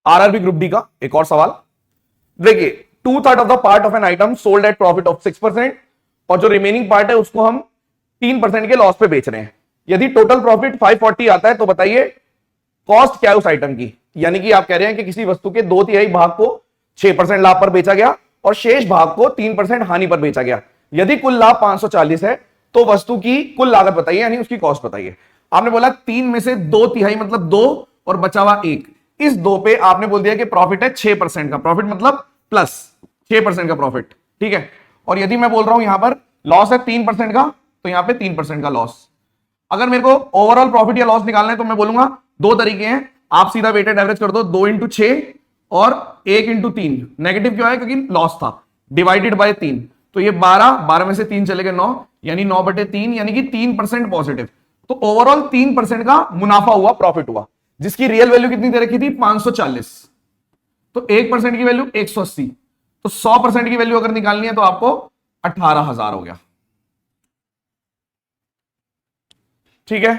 RRB group D का एक और सवाल देखिए, 2/3 of the part of an item sold at profit of 6% और जो रिमेनिंग पार्ट है उसको हम 3% के लॉस पे बेच रहे हैं। यदि टोटल प्रॉफिट 540 आता है तो बताइए कॉस्ट क्या है उस आइटम की। यानी कि आप कह रहे हैं कि किसी वस्तु के 2/3 भाग को 6% लाभ पर बेचा गया और शेष भाग को 3% हानि पर बेचा गया। यदि कुल लाभ 540 है तो वस्तु की कुल लागत बताइए, यानी उसकी कॉस्ट बताइए। आपने बोला 3 में से 2/3 मतलब 2 और बचा हुआ 1। इस 2 पे आपने बोल दिया कि प्रॉफिट है 6% का, प्रॉफिट मतलब प्लस 6% का प्रॉफिट, ठीक है। और यदि मैं बोल रहा हूं यहां पर लॉस है 3% का, तो यहां पे 3% का लॉस। अगर मेरे को ओवरऑल प्रॉफिट या लॉस निकालना है तो मैं बोलूंगा दो तरीके हैं, आप सीधा वेटेड एवरेज कर दो, 2 × 6 और 1 × 3। नेगेटिव क्यों है? क्योंकि लॉस था, डिवाइडेड बाय 3, तो ये 12 में से 3 चले गए 9, यानी 9/3, यानी कि 3% पॉजिटिव। तो ओवरऑल 3% का मुनाफा हुआ, प्रॉफिट हुआ, जिसकी रियल वैल्यू कितनी दे रखी थी? 540। तो 1% की वैल्यू 180, तो 100% की वैल्यू अगर निकालनी है तो आपको 18,000 हो गया, ठीक है।